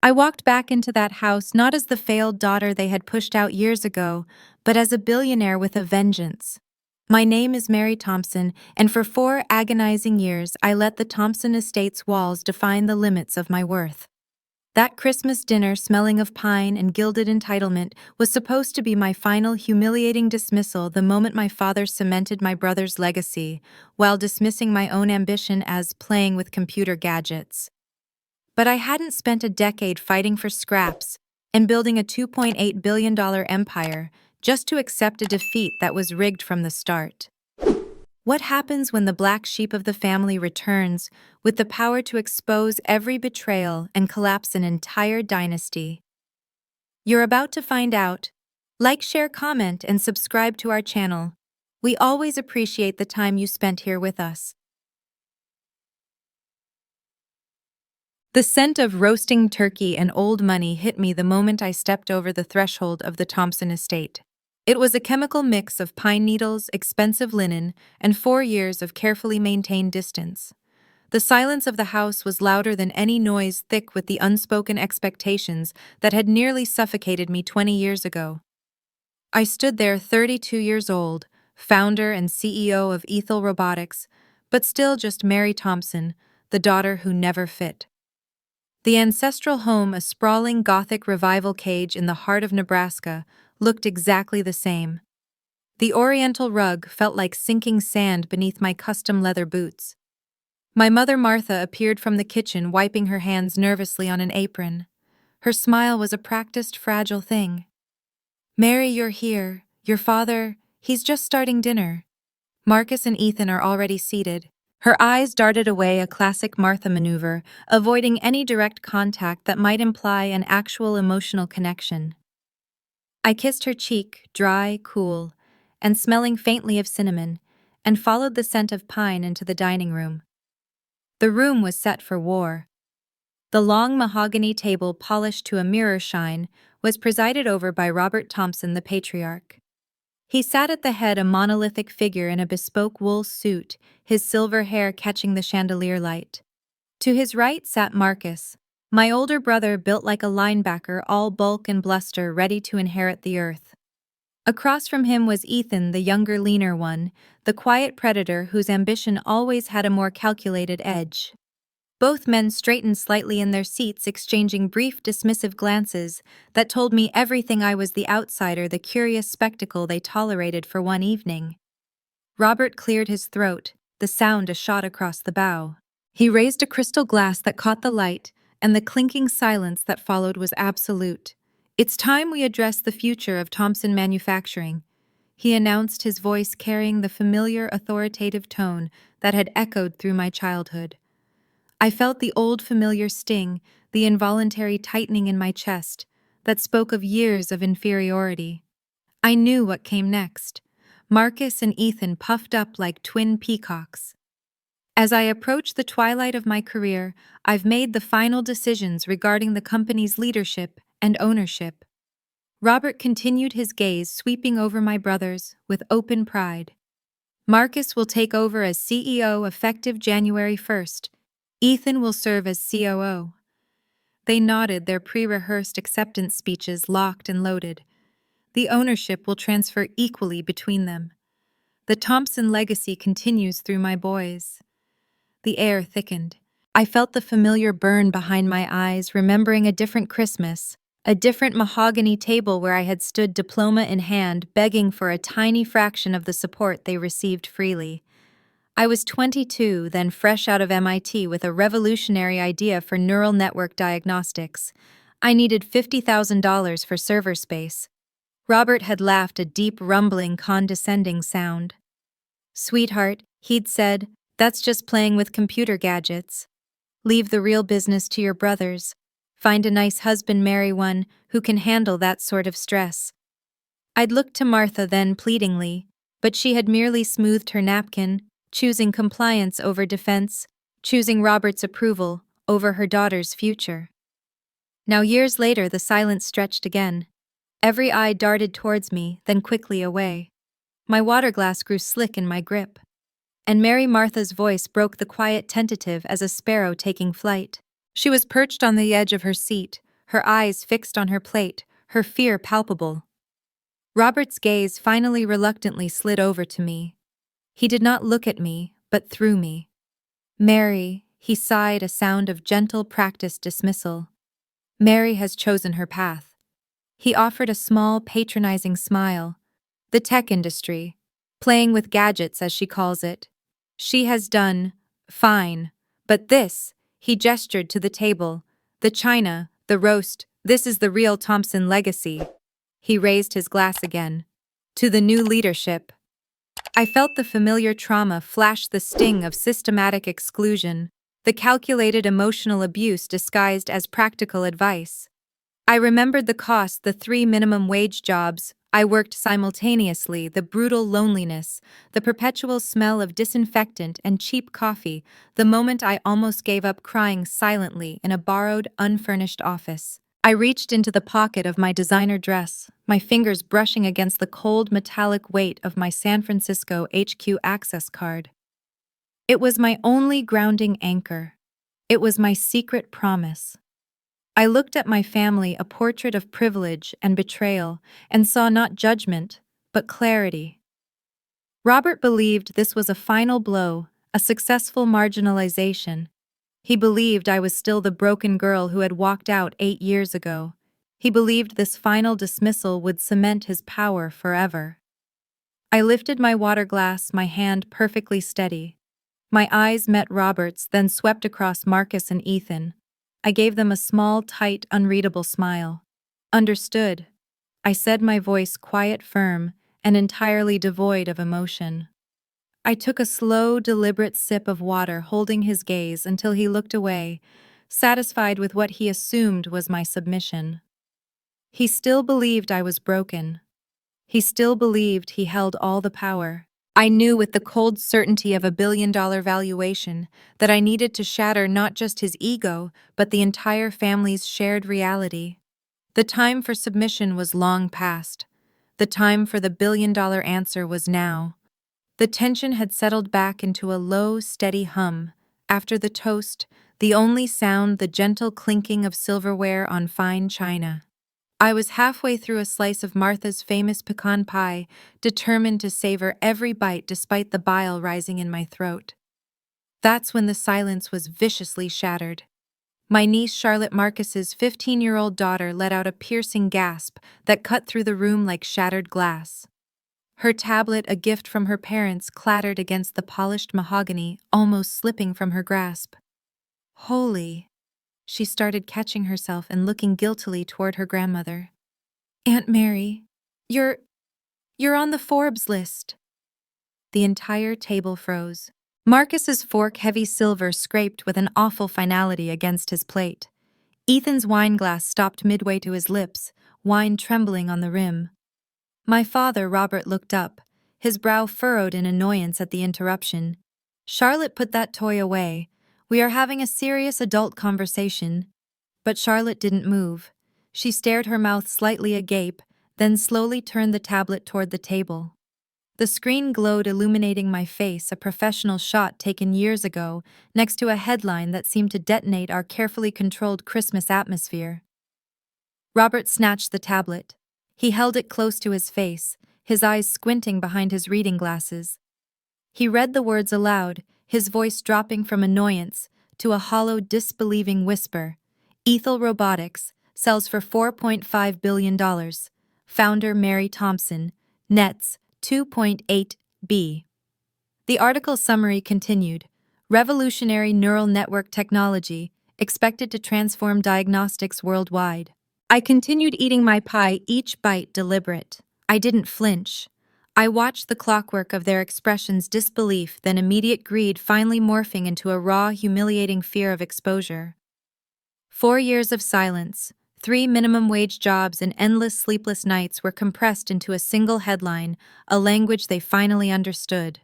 I walked back into that house not as the failed daughter they had pushed out years ago, but as a billionaire with a vengeance. My name is Mary Thompson, and for 4 agonizing years I let the Thompson estate's walls define the limits of my worth. That Christmas dinner smelling of pine and gilded entitlement was supposed to be my final humiliating dismissal the moment my father cemented my brother's legacy, while dismissing my own ambition as playing with computer gadgets. But I hadn't spent a decade fighting for scraps and building a $2.8 billion empire just to accept a defeat that was rigged from the start. What happens when the black sheep of the family returns with the power to expose every betrayal and collapse an entire dynasty? You're about to find out. Like, share, comment, and subscribe to our channel. We always appreciate the time you spent here with us. The scent of roasting turkey and old money hit me the moment I stepped over the threshold of the Thompson estate. It was a chemical mix of pine needles, expensive linen, and 4 years of carefully maintained distance. The silence of the house was louder than any noise, thick with the unspoken expectations that had nearly suffocated me 20 years ago. I stood there 32 years old, founder and CEO of Ethel Robotics, but still just Mary Thompson, the daughter who never fit. The ancestral home, a sprawling Gothic revival cage in the heart of Nebraska, looked exactly the same. The oriental rug felt like sinking sand beneath my custom leather boots. My mother Martha appeared from the kitchen, wiping her hands nervously on an apron. Her smile was a practiced, fragile thing. "Mary, you're here. Your father, he's just starting dinner. Marcus and Ethan are already seated." Her eyes darted away, a classic Martha maneuver, avoiding any direct contact that might imply an actual emotional connection. I kissed her cheek, dry, cool, and smelling faintly of cinnamon, and followed the scent of pine into the dining room. The room was set for war. The long mahogany table, polished to a mirror shine, was presided over by Robert Thompson, the patriarch. He sat at the head, a monolithic figure in a bespoke wool suit, his silver hair catching the chandelier light. To his right sat Marcus, my older brother, built like a linebacker, all bulk and bluster, ready to inherit the earth. Across from him was Ethan, the younger, leaner one, the quiet predator whose ambition always had a more calculated edge. Both men straightened slightly in their seats, exchanging brief, dismissive glances that told me everything. I was the outsider, the curious spectacle they tolerated for one evening. Robert cleared his throat, the sound a shot across the bow. He raised a crystal glass that caught the light, and the clinking silence that followed was absolute. "It's time we address the future of Thompson Manufacturing," he announced, his voice carrying the familiar, authoritative tone that had echoed through my childhood. I felt the old familiar sting, the involuntary tightening in my chest, that spoke of years of inferiority. I knew what came next. Marcus and Ethan puffed up like twin peacocks. As I approach the twilight of my career, I've made the final decisions regarding the company's leadership and ownership. Robert continued, his gaze sweeping over my brothers with open pride. "Marcus will take over as CEO effective January 1st. Ethan will serve as COO. They nodded, their pre-rehearsed acceptance speeches locked and loaded. "The ownership will transfer equally between them. The Thompson legacy continues through my boys." The air thickened. I felt the familiar burn behind my eyes, remembering a different Christmas, a different mahogany table where I had stood, diploma in hand, begging for a tiny fraction of the support they received freely. I was 22, then fresh out of MIT with a revolutionary idea for neural network diagnostics. I needed $50,000 for server space. Robert had laughed, a deep, rumbling, condescending sound. "Sweetheart," he'd said, "that's just playing with computer gadgets. Leave the real business to your brothers. Find a nice husband, marry one who can handle that sort of stress." I'd looked to Martha then pleadingly, but she had merely smoothed her napkin, choosing compliance over defense, choosing Robert's approval over her daughter's future. Now, years later, the silence stretched again. Every eye darted towards me, then quickly away. My water glass grew slick in my grip, and Mary Martha's voice broke the quiet, tentative as a sparrow taking flight. She was perched on the edge of her seat, her eyes fixed on her plate, her fear palpable. Robert's gaze finally reluctantly slid over to me. He did not look at me, but through me. "Mary," he sighed, a sound of gentle practiced dismissal. "Mary has chosen her path." He offered a small, patronizing smile. "The tech industry. Playing with gadgets, as she calls it. She has done fine. But this," he gestured to the table, "the china, the roast, this is the real Thompson legacy." He raised his glass again. "To the new leadership." I felt the familiar trauma flash, the sting of systematic exclusion, the calculated emotional abuse disguised as practical advice. I remembered the cost, the 3 minimum wage jobs I worked simultaneously, the brutal loneliness, the perpetual smell of disinfectant and cheap coffee, the moment I almost gave up crying silently in a borrowed, unfurnished office. I reached into the pocket of my designer dress, my fingers brushing against the cold metallic weight of my San Francisco HQ access card. It was my only grounding anchor. It was my secret promise. I looked at my family, a portrait of privilege and betrayal, and saw not judgment, but clarity. Robert believed this was a final blow, a successful marginalization. He believed I was still the broken girl who had walked out 8 years ago. He believed this final dismissal would cement his power forever. I lifted my water glass, my hand perfectly steady. My eyes met Robert's, then swept across Marcus and Ethan. I gave them a small, tight, unreadable smile. "Understood," I said, my voice quiet, firm, and entirely devoid of emotion. I took a slow, deliberate sip of water, holding his gaze until he looked away, satisfied with what he assumed was my submission. He still believed I was broken. He still believed he held all the power. I knew with the cold certainty of a billion-dollar valuation that I needed to shatter not just his ego, but the entire family's shared reality. The time for submission was long past. The time for the billion-dollar answer was now. The tension had settled back into a low, steady hum. After the toast, the only sound the gentle clinking of silverware on fine china. I was halfway through a slice of Martha's famous pecan pie, determined to savor every bite despite the bile rising in my throat. That's when the silence was viciously shattered. My niece Charlotte Marcus's 15-year-old daughter let out a piercing gasp that cut through the room like shattered glass. Her tablet, a gift from her parents, clattered against the polished mahogany, almost slipping from her grasp. "Holy," she started, catching herself and looking guiltily toward her grandmother. "Aunt Mary, you're on the Forbes list." The entire table froze. Marcus's fork, heavy silver, scraped with an awful finality against his plate. Ethan's wine glass stopped midway to his lips, wine trembling on the rim. My father, Robert, looked up, his brow furrowed in annoyance at the interruption. "Charlotte, put that toy away. We are having a serious adult conversation." But Charlotte didn't move. She stared, her mouth slightly agape, then slowly turned the tablet toward the table. The screen glowed, illuminating my face, a professional shot taken years ago, next to a headline that seemed to detonate our carefully controlled Christmas atmosphere. Robert snatched the tablet. He held it close to his face, his eyes squinting behind his reading glasses. He read the words aloud, his voice dropping from annoyance to a hollow, disbelieving whisper. "Ethel Robotics sells for $4.5 billion. Founder Mary Thompson. Nets 2.8 B." The article summary continued. "Revolutionary neural network technology expected to transform diagnostics worldwide." I continued eating my pie, each bite deliberate. I didn't flinch. I watched the clockwork of their expressions, disbelief, then immediate greed, finally morphing into a raw, humiliating fear of exposure. 4 years of silence, 3 minimum wage jobs, and endless sleepless nights were compressed into a single headline, a language they finally understood.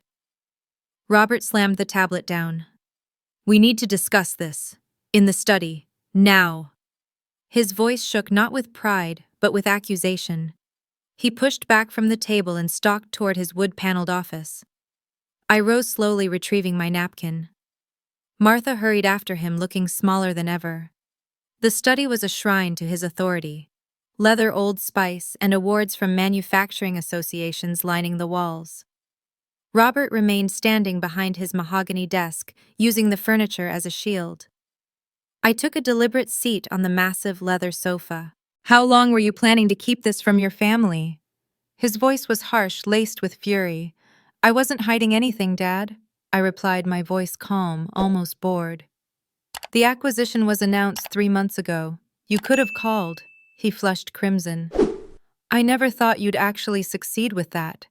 Robert slammed the tablet down. "We need to discuss this. In the study. Now." His voice shook not with pride, but with accusation. He pushed back from the table and stalked toward his wood-paneled office. I rose slowly, retrieving my napkin. Martha hurried after him, looking smaller than ever. The study was a shrine to his authority. Leather Old Spice and awards from manufacturing associations lining the walls. Robert remained standing behind his mahogany desk, using the furniture as a shield. I took a deliberate seat on the massive leather sofa. "How long were you planning to keep this from your family?" His voice was harsh, laced with fury. "I wasn't hiding anything, Dad," I replied, my voice calm, almost bored. "The acquisition was announced 3 months ago. You could have called." He flushed crimson. "I never thought you'd actually succeed with that.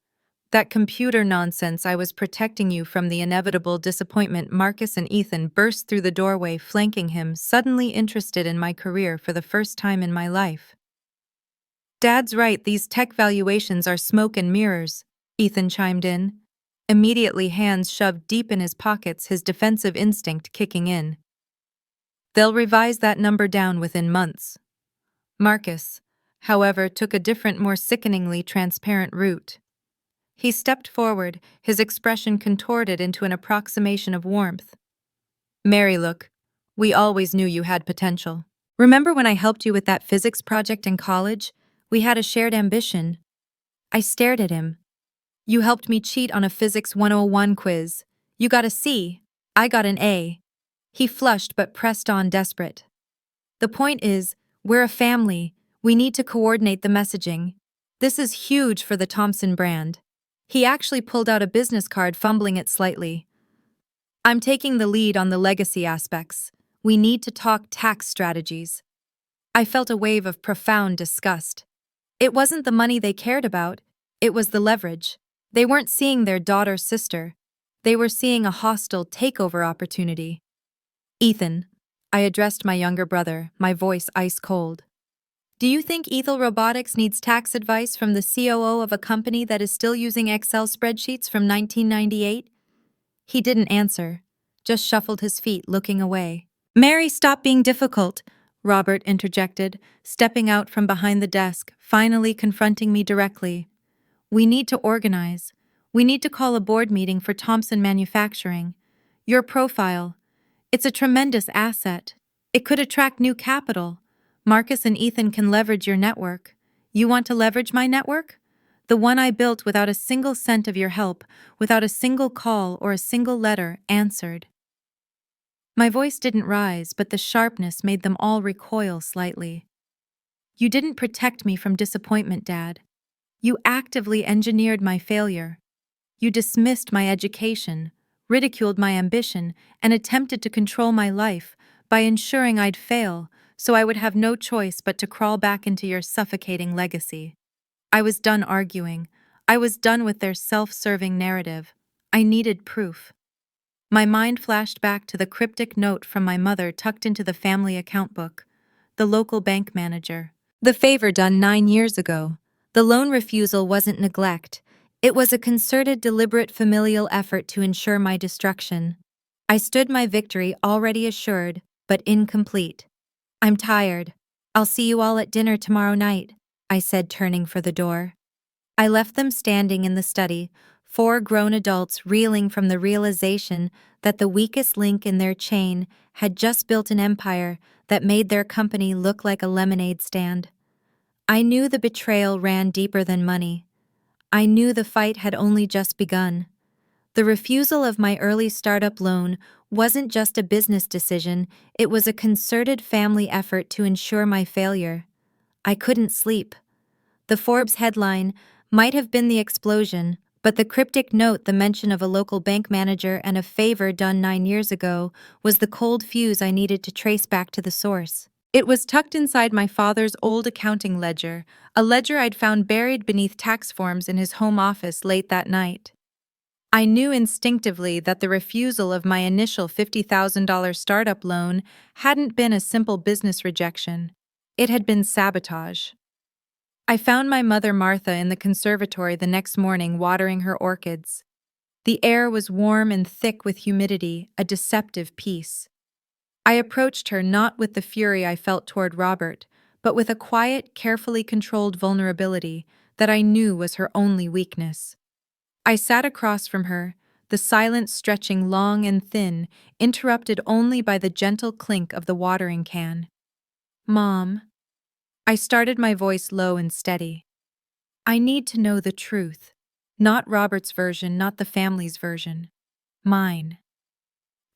That computer nonsense. I was protecting you from the inevitable disappointment." Marcus and Ethan burst through the doorway, flanking him, suddenly interested in my career for the first time in my life. "Dad's right, these tech valuations are smoke and mirrors," Ethan chimed in. Immediately, hands shoved deep in his pockets, his defensive instinct kicking in. "They'll revise that number down within months." Marcus, however, took a different, more sickeningly transparent route. He stepped forward, his expression contorted into an approximation of warmth. "Mary, look, we always knew you had potential. Remember when I helped you with that physics project in college? We had a shared ambition." I stared at him. "You helped me cheat on a Physics 101 quiz. You got a C. I got an A." He flushed but pressed on, desperate. "The point is, we're a family. We need to coordinate the messaging. This is huge for the Thompson brand." He actually pulled out a business card, fumbling it slightly. "I'm taking the lead on the legacy aspects. We need to talk tax strategies." I felt a wave of profound disgust. It wasn't the money they cared about, it was the leverage. They weren't seeing their daughter's sister. They were seeing a hostile takeover opportunity. "Ethan," I addressed my younger brother, my voice ice cold. "Do you think Ethel Robotics needs tax advice from the COO of a company that is still using Excel spreadsheets from 1998? He didn't answer, just shuffled his feet, looking away. "Mary, stop being difficult," Robert interjected, stepping out from behind the desk, finally confronting me directly. "We need to organize. We need to call a board meeting for Thompson Manufacturing. Your profile, it's a tremendous asset. It could attract new capital. Marcus and Ethan can leverage your network. You want to leverage my network? The one I built without a single cent of your help, without a single call or a single letter answered." My voice didn't rise, but the sharpness made them all recoil slightly. "You didn't protect me from disappointment, Dad. You actively engineered my failure. You dismissed my education, ridiculed my ambition, and attempted to control my life by ensuring I'd fail, so I would have no choice but to crawl back into your suffocating legacy." I was done arguing. I was done with their self-serving narrative. I needed proof. My mind flashed back to the cryptic note from my mother tucked into the family account book. The local bank manager. The favor done 9 years ago. The loan refusal wasn't neglect. It was a concerted, deliberate familial effort to ensure my destruction. I stood my victory already assured, but incomplete. "I'm tired. I'll see you all at dinner tomorrow night," I said, turning for the door. I left them standing in the study, 4 grown adults reeling from the realization that the weakest link in their chain had just built an empire that made their company look like a lemonade stand. I knew the betrayal ran deeper than money. I knew the fight had only just begun. The refusal of my early startup loan wasn't just a business decision, it was a concerted family effort to ensure my failure. I couldn't sleep. The Forbes headline might have been the explosion, but the cryptic note, the mention of a local bank manager and a favor done 9 years ago, was the cold fuse I needed to trace back to the source. It was tucked inside my father's old accounting ledger, a ledger I'd found buried beneath tax forms in his home office late that night. I knew instinctively that the refusal of my initial $50,000 startup loan hadn't been a simple business rejection. It had been sabotage. I found my mother Martha in the conservatory the next morning watering her orchids. The air was warm and thick with humidity, a deceptive peace. I approached her not with the fury I felt toward Robert, but with a quiet, carefully controlled vulnerability that I knew was her only weakness. I sat across from her, the silence stretching long and thin, interrupted only by the gentle clink of the watering can. Mom, I started, my voice low and steady. I need to know the truth. Not Robert's version, not the family's version. Mine.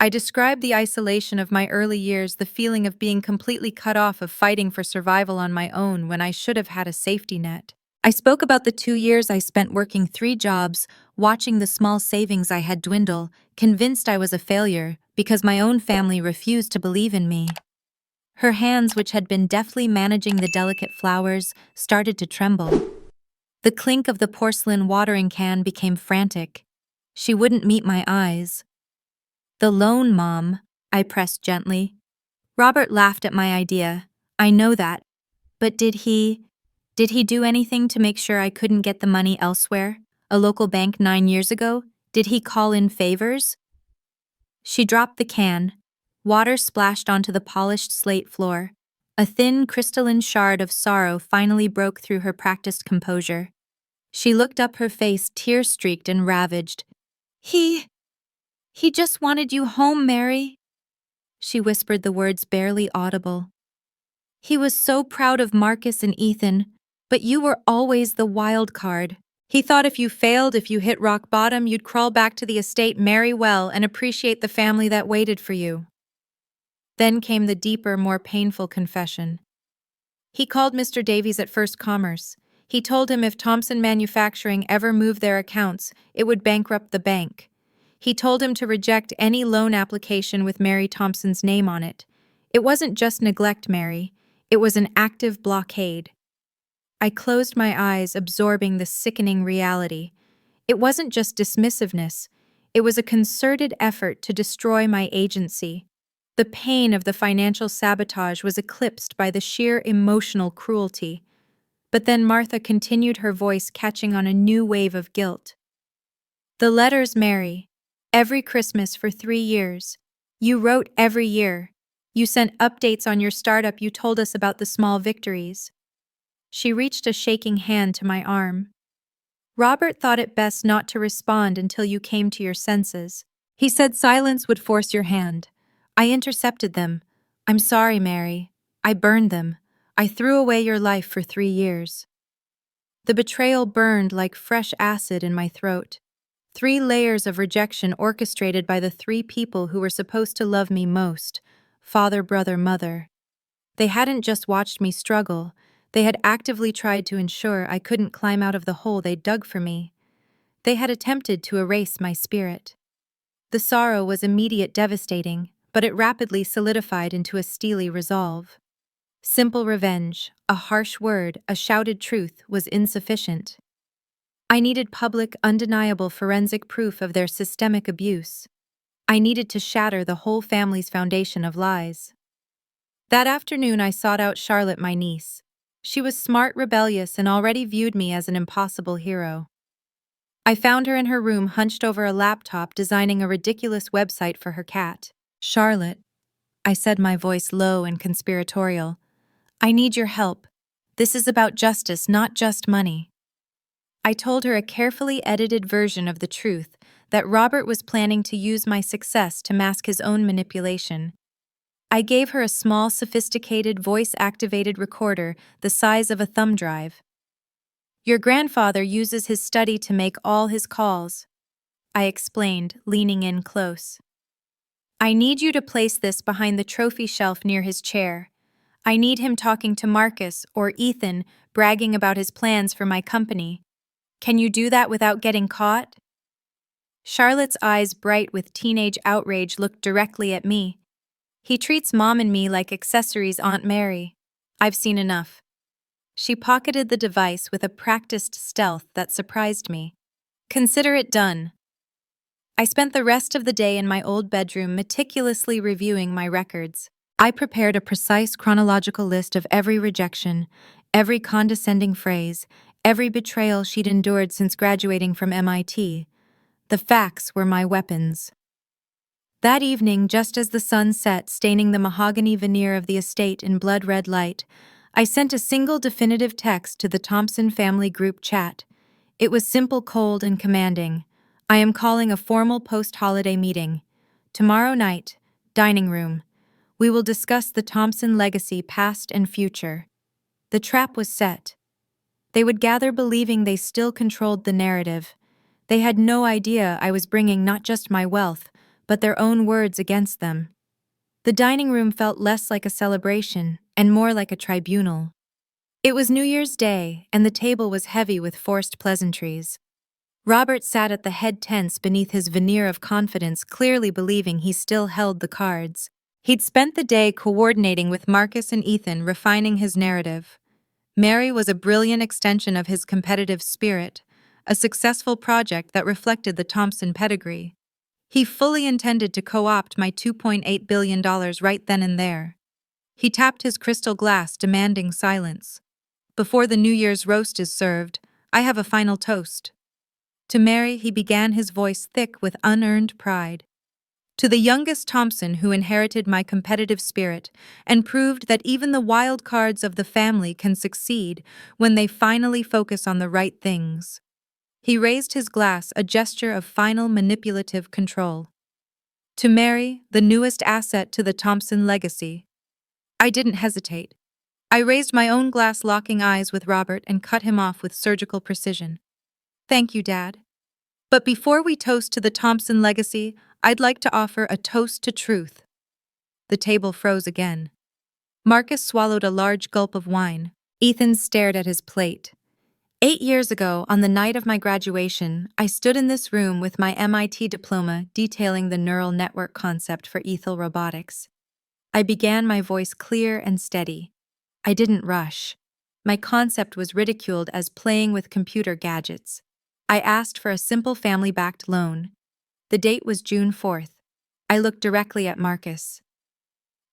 I described the isolation of my early years, the feeling of being completely cut off, of fighting for survival on my own when I should have had a safety net. I spoke about the 2 years I spent working 3 jobs, watching the small savings I had dwindle, convinced I was a failure because my own family refused to believe in me. Her hands, which had been deftly managing the delicate flowers, started to tremble. The clink of the porcelain watering can became frantic. She wouldn't meet my eyes. "The loan, Mom," I pressed gently. Robert laughed at my idea. "I know that. But did he do anything to make sure I couldn't get the money elsewhere? A local bank 9 years ago? Did he call in favors?" She dropped the can. Water splashed onto the polished slate floor. A thin, crystalline shard of sorrow finally broke through her practiced composure. She looked up, her face tear-streaked and ravaged. He just wanted you home, Mary." She whispered the words barely audible. "He was so proud of Marcus and Ethan, but you were always the wild card. He thought if you failed, if you hit rock bottom, you'd crawl back to the estate, marry well, and appreciate the family that waited for you." Then came the deeper, more painful confession. He called Mr. Davies at First Commerce. He told him if Thompson Manufacturing ever moved their accounts, it would bankrupt the bank. He told him to reject any loan application with Mary Thompson's name on it. It wasn't just neglect, Mary. It was an active blockade. I closed my eyes, absorbing the sickening reality. It wasn't just dismissiveness. It was a concerted effort to destroy my agency. The pain of the financial sabotage was eclipsed by the sheer emotional cruelty. But then Martha continued, her voice catching on a new wave of guilt. "The letters, Mary. Every Christmas for 3 years. You wrote every year. You sent updates on your startup. You told us about the small victories." She reached a shaking hand to my arm. "Robert thought it best not to respond until you came to your senses. He said silence would force your hand. I intercepted them. I'm sorry, Mary. I burned them. I threw away your life for 3 years." The betrayal burned like fresh acid in my throat. 3 layers of rejection orchestrated by the 3 people who were supposed to love me most: father, brother, mother. They hadn't just watched me struggle, they had actively tried to ensure I couldn't climb out of the hole they dug for me. They had attempted to erase my spirit. The sorrow was immediate, devastating, but it rapidly solidified into a steely resolve. Simple revenge, a harsh word, a shouted truth, was insufficient. I needed public, undeniable forensic proof of their systemic abuse. I needed to shatter the whole family's foundation of lies. That afternoon I sought out Charlotte, my niece. She was smart, rebellious, and already viewed me as an impossible hero. I found her in her room, hunched over a laptop, designing a ridiculous website for her cat. "Charlotte," I said, my voice low and conspiratorial, "I need your help. This is about justice, not just money." I told her a carefully edited version of the truth, that Robert was planning to use my success to mask his own manipulation. I gave her a small, sophisticated, voice-activated recorder the size of a thumb drive. "Your grandfather uses his study to make all his calls," I explained, leaning in close. "I need you to place this behind the trophy shelf near his chair. I need him talking to Marcus or Ethan, bragging about his plans for my company. Can you do that without getting caught?" Charlotte's eyes, bright with teenage outrage, looked directly at me. "He treats Mom and me like accessories, Aunt Mary. I've seen enough." She pocketed the device with a practiced stealth that surprised me. "Consider it done." I spent the rest of the day in my old bedroom meticulously reviewing my records. I prepared a precise chronological list of every rejection, every condescending phrase, every betrayal she'd endured since graduating from MIT. The facts were my weapons. That evening, just as the sun set, staining the mahogany veneer of the estate in blood-red light, I sent a single definitive text to the Thompson family group chat. It was simple, cold, and commanding. "I am calling a formal post-holiday meeting. Tomorrow night, dining room. We will discuss the Thompson legacy, past and future. The trap was set. They would gather believing they still controlled the narrative. They had no idea I was bringing not just my wealth, but their own words against them. The dining room felt less like a celebration and more like a tribunal. It was New Year's Day, and the table was heavy with forced pleasantries. Robert sat at the head tense beneath his veneer of confidence, clearly believing he still held the cards. He'd spent the day coordinating with Marcus and Ethan, refining his narrative. Mary was a brilliant extension of his competitive spirit, a successful project that reflected the Thompson pedigree. He fully intended to co-opt my $2.8 billion right then and there. He tapped his crystal glass, demanding silence. Before the New Year's roast is served, I have a final toast. To Mary, he began, his voice thick with unearned pride. To the youngest Thompson, who inherited my competitive spirit and proved that even the wild cards of the family can succeed when they finally focus on the right things. He raised his glass, a gesture of final manipulative control. To Mary, the newest asset to the Thompson legacy. I didn't hesitate. I raised my own glass, locking eyes with Robert, and cut him off with surgical precision. Thank you, Dad. But before we toast to the Thompson legacy, I'd like to offer a toast to truth. The table froze again. Marcus swallowed a large gulp of wine. Ethan stared at his plate. 8 years ago, on the night of my graduation, I stood in this room with my MIT diploma detailing the neural network concept for ethyl robotics. I began, my voice clear and steady. I didn't rush. My concept was ridiculed as playing with computer gadgets. I asked for a simple family-backed loan. The date was June 4th. I looked directly at Marcus.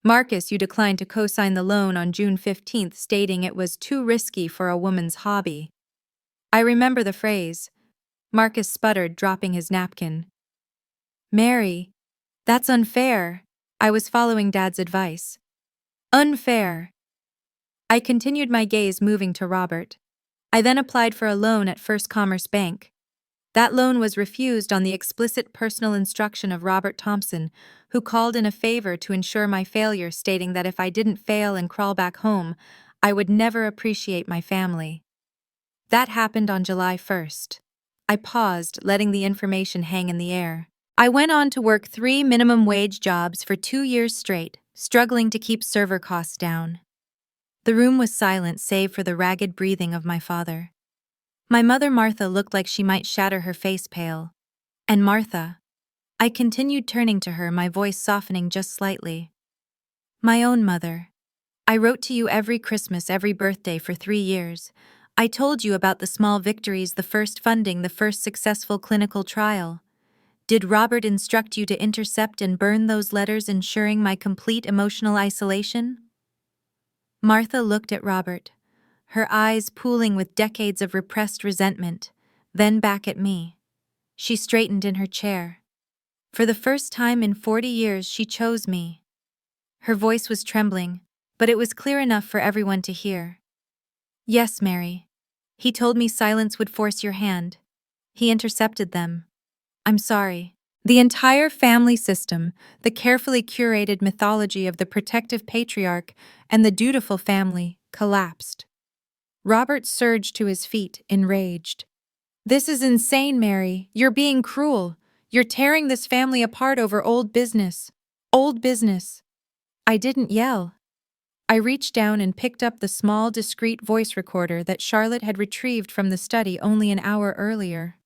Marcus, you declined to co-sign the loan on June 15th, stating it was too risky for a woman's hobby. I remember the phrase. Marcus sputtered, dropping his napkin. Mary, that's unfair. I was following Dad's advice. Unfair. I continued, my gaze moving to Robert. I then applied for a loan at First Commerce Bank. That loan was refused on the explicit personal instruction of Robert Thompson, who called in a favor to ensure my failure, stating that if I didn't fail and crawl back home, I would never appreciate my family. That happened on July 1st. I paused, letting the information hang in the air. I went on to work 3 minimum wage jobs for 2 years straight, struggling to keep server costs down. The room was silent save for the ragged breathing of my father. My mother Martha looked like she might shatter, her face pale. And Martha. I continued, turning to her, my voice softening just slightly. My own mother. I wrote to you every Christmas, every birthday for 3 years. I told you about the small victories, the first funding, the first successful clinical trial. Did Robert instruct you to intercept and burn those letters, ensuring my complete emotional isolation? Martha looked at Robert, her eyes pooling with decades of repressed resentment, then back at me. She straightened in her chair. For the first time in 40 years, she chose me. Her voice was trembling, but it was clear enough for everyone to hear. Yes, Mary. He told me silence would force your hand. He intercepted them. I'm sorry. The entire family system, the carefully curated mythology of the protective patriarch and the dutiful family, collapsed. Robert surged to his feet, enraged. This is insane, Mary. You're being cruel. You're tearing this family apart over old business. Old business. I didn't yell. I reached down and picked up the small, discreet voice recorder that Charlotte had retrieved from the study only an hour earlier.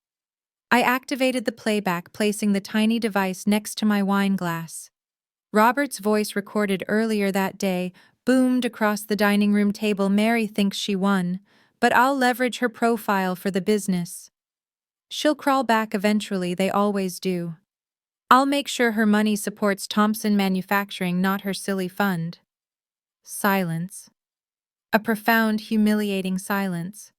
I activated the playback, placing the tiny device next to my wine glass. Robert's voice, recorded earlier that day, boomed across the dining room table. Mary thinks she won, but I'll leverage her profile for the business. She'll crawl back eventually, they always do. I'll make sure her money supports Thompson Manufacturing, not her silly fund. Silence. A profound, humiliating silence.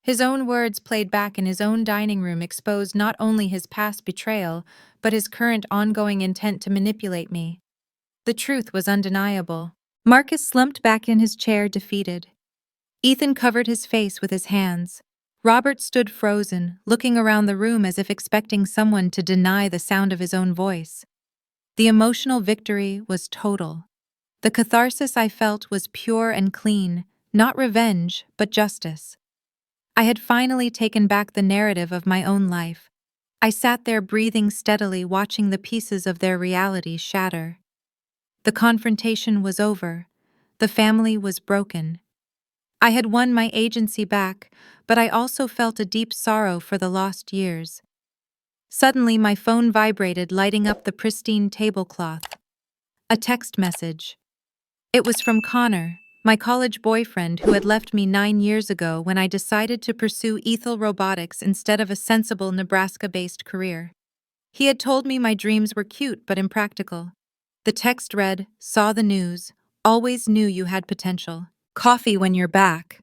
His own words, played back in his own dining room, exposed not only his past betrayal, but his current ongoing intent to manipulate me. The truth was undeniable. Marcus slumped back in his chair, defeated. Ethan covered his face with his hands. Robert stood frozen, looking around the room as if expecting someone to deny the sound of his own voice. The emotional victory was total. The catharsis I felt was pure and clean, not revenge, but justice. I had finally taken back the narrative of my own life. I sat there breathing steadily, watching the pieces of their reality shatter. The confrontation was over. The family was broken. I had won my agency back, but I also felt a deep sorrow for the lost years. Suddenly, my phone vibrated, lighting up the pristine tablecloth. A text message. It was from Connor, my college boyfriend who had left me 9 years ago when I decided to pursue ethyl robotics instead of a sensible Nebraska-based career. He had told me my dreams were cute but impractical. The text read, "Saw the news. Always knew you had potential. Coffee when you're back."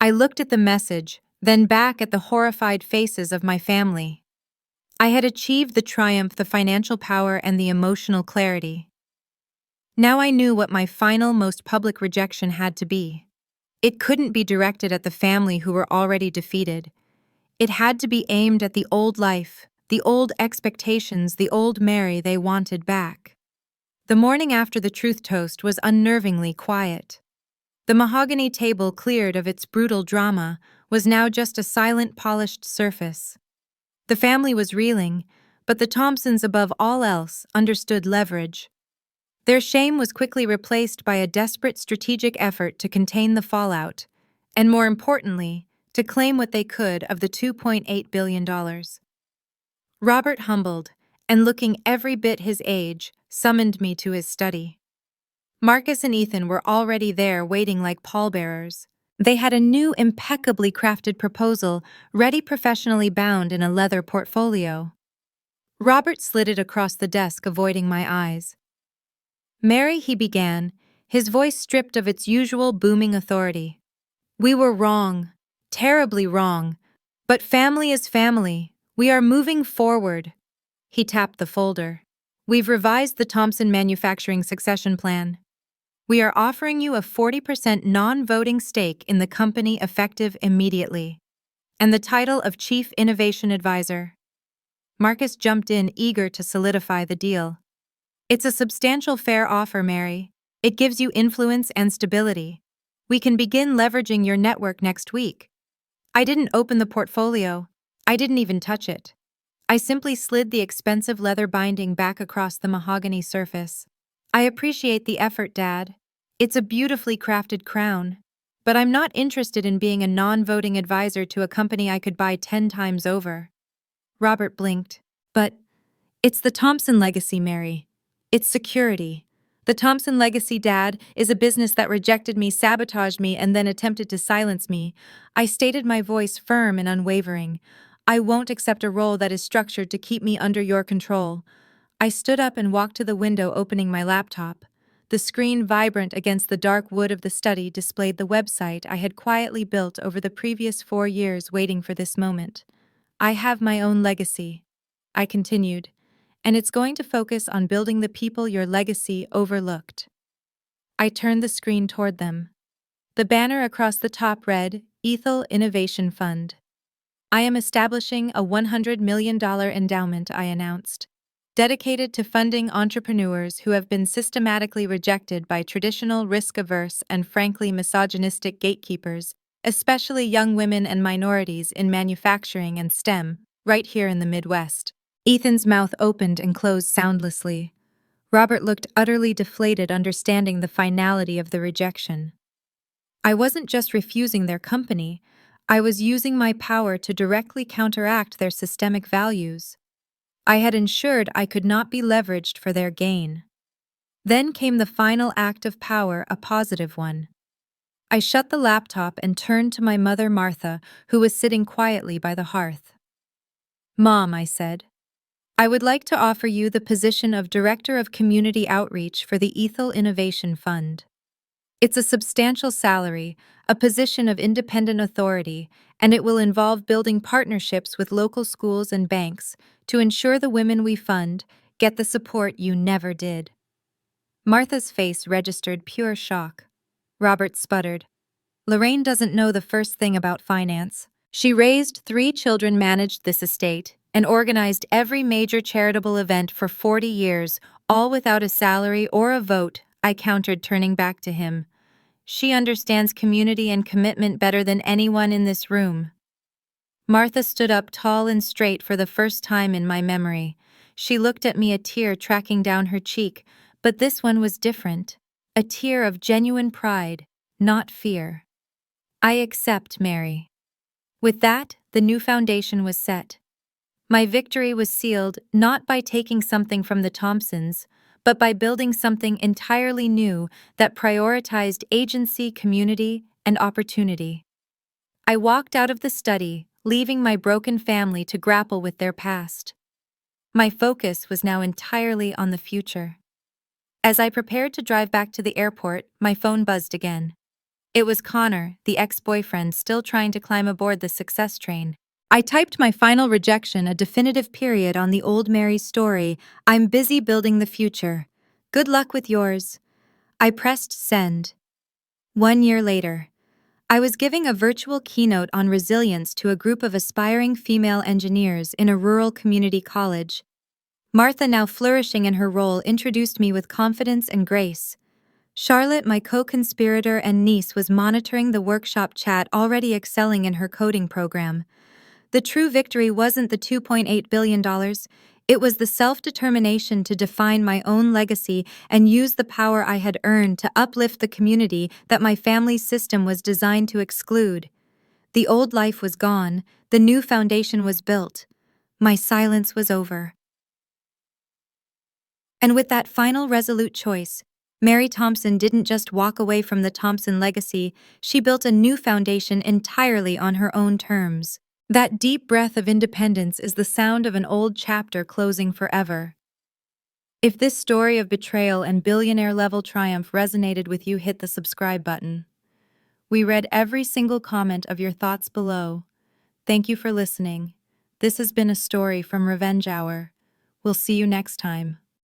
I looked at the message, then back at the horrified faces of my family. I had achieved the triumph, the financial power, and the emotional clarity. Now I knew what my final, most public rejection had to be. It couldn't be directed at the family who were already defeated. It had to be aimed at the old life, the old expectations, the old Mary they wanted back. The morning after the truth toast was unnervingly quiet. The mahogany table, cleared of its brutal drama, was now just a silent, polished surface. The family was reeling, but the Thompsons, above all else, understood leverage. Their shame was quickly replaced by a desperate strategic effort to contain the fallout, and more importantly, to claim what they could of the $2.8 billion. Robert, humbled, and looking every bit his age, summoned me to his study. Marcus and Ethan were already there, waiting like pallbearers. They had a new, impeccably crafted proposal, ready, professionally bound in a leather portfolio. Robert slid it across the desk, avoiding my eyes. "Mary," he began, his voice stripped of its usual booming authority. "We were wrong, terribly wrong, but family is family. We are moving forward." He tapped the folder. "We've revised the Thompson manufacturing succession plan. We are offering you a 40% non-voting stake in the company effective immediately, and the title of Chief Innovation Advisor." Marcus jumped in, eager to solidify the deal. "It's a substantial fair offer, Mary. It gives you influence and stability. We can begin leveraging your network next week." I didn't open the portfolio. I didn't even touch it. I simply slid the expensive leather binding back across the mahogany surface. "I appreciate the effort, Dad. It's a beautifully crafted crown. But I'm not interested in being a non-voting advisor to a company I could buy 10 times over." Robert blinked. "But it's the Thompson legacy, Mary. It's security. The Thompson legacy, Dad, is a business that rejected me, sabotaged me, and then attempted to silence me." I stated, my voice firm and unwavering. "I won't accept a role that is structured to keep me under your control." I stood up and walked to the window, opening my laptop. The screen, vibrant against the dark wood of the study, displayed the website I had quietly built over the previous 4 years, waiting for this moment. "I have my own legacy," I continued, "and it's going to focus on building the people your legacy overlooked." I turned the screen toward them. The banner across the top read, "Ethyl Innovation Fund." "I am establishing a $100 million endowment," I announced, "dedicated to funding entrepreneurs who have been systematically rejected by traditional, risk-averse, and frankly misogynistic gatekeepers, especially young women and minorities in manufacturing and STEM, right here in the Midwest." Ethan's mouth opened and closed soundlessly. Robert looked utterly deflated, understanding the finality of the rejection. I wasn't just refusing their company, I was using my power to directly counteract their systemic values. I had ensured I could not be leveraged for their gain. Then came the final act of power, a positive one. I shut the laptop and turned to my mother, Martha, who was sitting quietly by the hearth. "Mom," I said, "I would like to offer you the position of Director of Community Outreach for the Ethyl Innovation Fund. It's a substantial salary, a position of independent authority, and it will involve building partnerships with local schools and banks to ensure the women we fund get the support you never did." Martha's face registered pure shock. Robert sputtered, "Lorraine doesn't know the first thing about finance. She raised 3 children, managed this estate, and organized every major charitable event for 40 years, all without a salary or a vote. I countered, turning back to him. She understands community and commitment better than anyone in this room. Martha stood up tall and straight for the first time in my memory. She looked at me, a tear tracking down her cheek, but this one was different. A tear of genuine pride, not fear. I accept, Mary. With that, the new foundation was set. My victory was sealed not by taking something from the Thompsons, but by building something entirely new that prioritized agency, community, and opportunity. I walked out of the study, leaving my broken family to grapple with their past. My focus was now entirely on the future. As I prepared to drive back to the airport, my phone buzzed again. It was Connor, the ex-boyfriend, still trying to climb aboard the success train. I typed my final rejection, a definitive period on the old Mary story. I'm busy building the future. Good luck with yours. I pressed send. 1 year later, I was giving a virtual keynote on resilience to a group of aspiring female engineers in a rural community college. Martha, now flourishing in her role, introduced me with confidence and grace. Charlotte, my co-conspirator and niece, was monitoring the workshop chat, already excelling in her coding program. The true victory wasn't the $2.8 billion, it was the self-determination to define my own legacy and use the power I had earned to uplift the community that my family's system was designed to exclude. The old life was gone, the new foundation was built. My silence was over. And with that final resolute choice, Mary Thompson didn't just walk away from the Thompson legacy, she built a new foundation entirely on her own terms. That deep breath of independence is the sound of an old chapter closing forever. If this story of betrayal and billionaire-level triumph resonated with you, hit the subscribe button. We read every single comment of your thoughts below. Thank you for listening. This has been a story from Revenge Hour. We'll see you next time.